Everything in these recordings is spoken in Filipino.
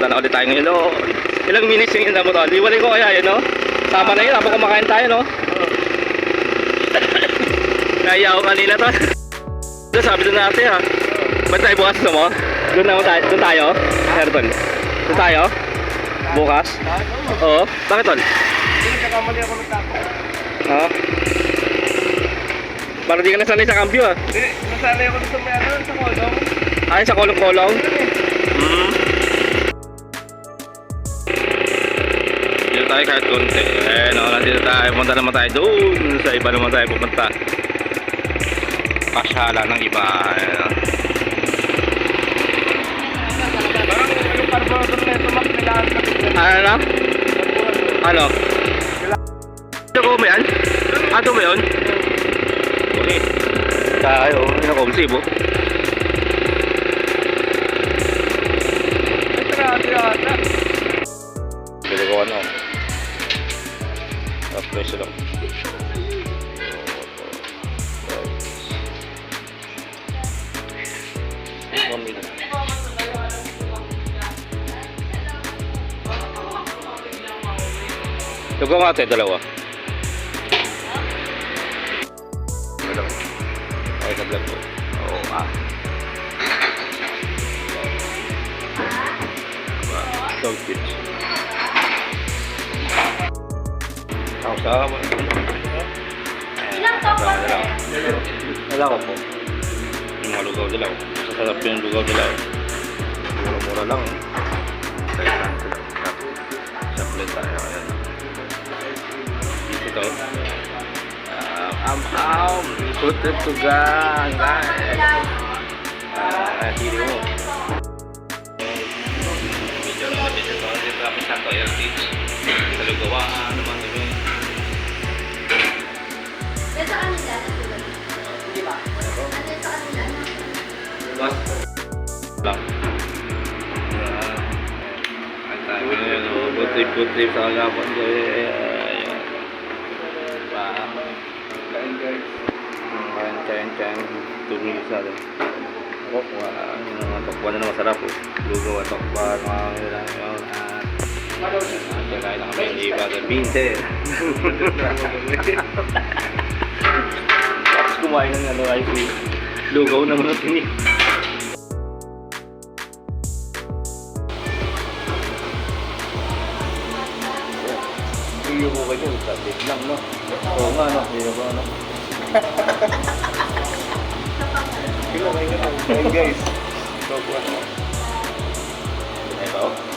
Pupunta na ulit tayo ngayon. Oh, ilang minutes yung inabot. Oh, liwalay ko kaya yun, no? Sama na yun, habang kumakain tayo, no? Kaya ako kanina to. Sabi doon natin, ha? Ba't tayo bukas gusto mo? Doon tayo? Airton. Doon tayo? Bukas? Oo. Bakit, tol? Nagkakamali ako ng tako. Ha? Para di ka nasanay sa cambio, ha? Hindi, nasanay ako sa may ano, sa kolong. Ay, sa kolong-kolong? Dito tayo kahit konti. Eh, no, nandito tayo. Punta naman tayo doon. Sa iba naman tayo pupunta. Pashala ng iba. Ayan, Parang yung carburetor na ito, Max, kailangan ka bigyan. ano? Ano? Ito ko ba yan? Ito ba yun? Okay. Tayo. Inakomsibo. Grabe ata. Pwede ko ano. Pressure lang. Ito nga ate, dalawa. Dalawa. Ay, sa vlog ko. Oo, So cute. Ako sa Ilang taon ka na? wala ko po. Yung mga lugaw dilaw. Sasarap yung lugaw dilaw. Mura-mura lang. Kaya saan sila. Saplit tayo. Ayan. Ito. Put it to gang. Hindi mo. Medyo naman dito. Dito kami sa Toyer Beach. Sa lugawaan naman kami. Dito sa kanila, di ba? Dito sa kanila. Bas. Lang. Ang tayo ngayon. Putrip sa kagapon. Ayan. Kain guys. Kain. Tumingin sa atin. Tokwa. Yung mga tokwa na masarap. Lugaw at tokwa. Mga kailangan yun. Kain na kami. Hindi ba? Binte. Tapos kumain ng ano ay lugaw naman ang tinik. Iyo mo kayo. Sabit lang, no? Oo nga, no? Iyo ba, no? Kain guys. Tokwa. Ay ba?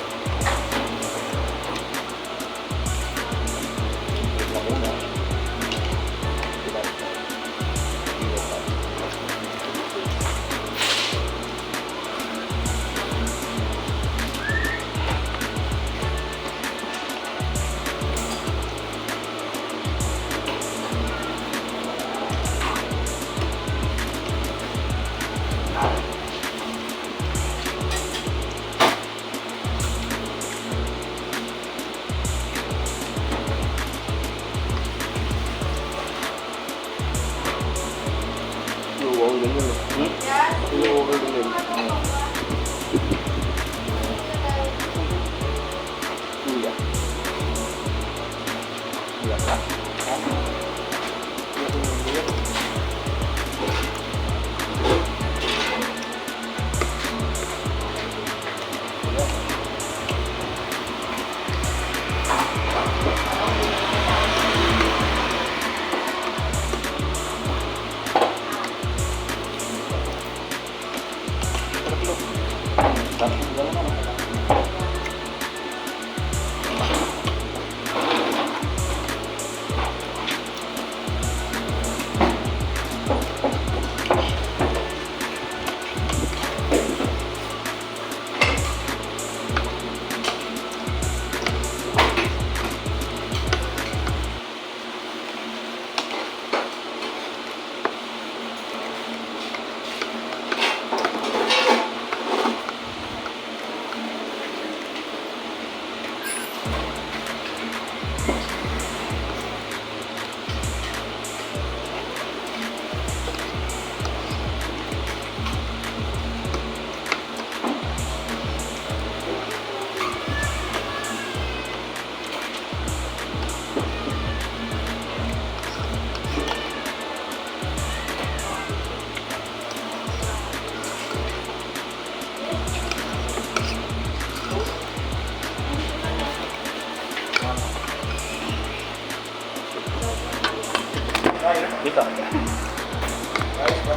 Ayos ba?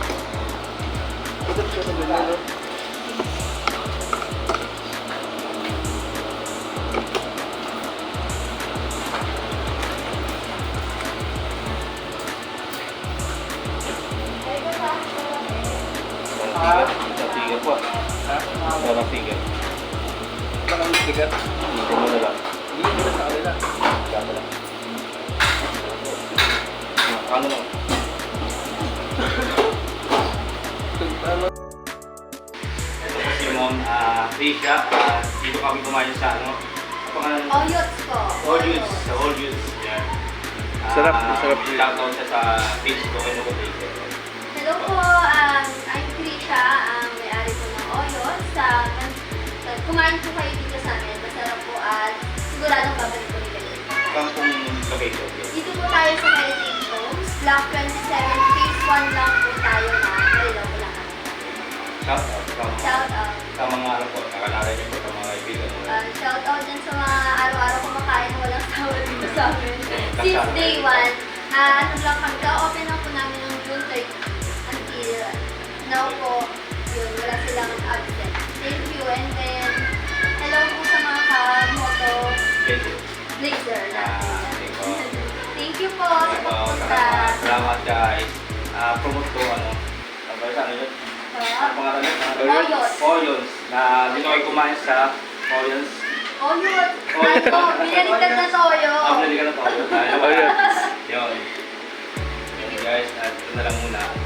Ito siya sa ganyan, no? Isang tiger po. Ha? Isang tiger. Parang tigat. Dito mo na lang. Hindi ko na sa kanila. Kaya lang. Ano lang? Tama. Ito po si Ma'am Risha. Dito kami kumain sa ano? Ang pangalan? Oyots po. Orioles. Sa Orioles. Yan. Sarap, masarap. Shoutout siya sa page ko. Ano ko dito? Hello po, I'm Krisha, ang may-ari po ng Oyots. Kumain po kayo dito sa amin. Masarap po at siguradong babalik po rin kayo. Saan pong location? Dito po tayo sa Heritage Homes. Block 27, phase 1 lang po tayo na Marilao po lang. Shoutout. Shout out. Sa mga ano po, nakalala niyo po sa mga kaibigan mo. Shout out din sa mga araw-araw kumakain na walang sawa dito sa amin. Since day 1, ano lang kami, ka-open lang po namin ng June 30 until now po, yun, wala silang absent. Thank you, and then, hello po sa mga ka-moto Blazer natin. Thank you po sa pagpunta. Salamat guys. Promote ko ano. Ano yun? Ang pangalan yun? Oyots. Oyots. Na dito kayo kumain sa Oyots. Oyots. Ano, binaliktad na toyo. Pinili ka na to. Oyots. Yun. Yun guys. At ito na lang muna.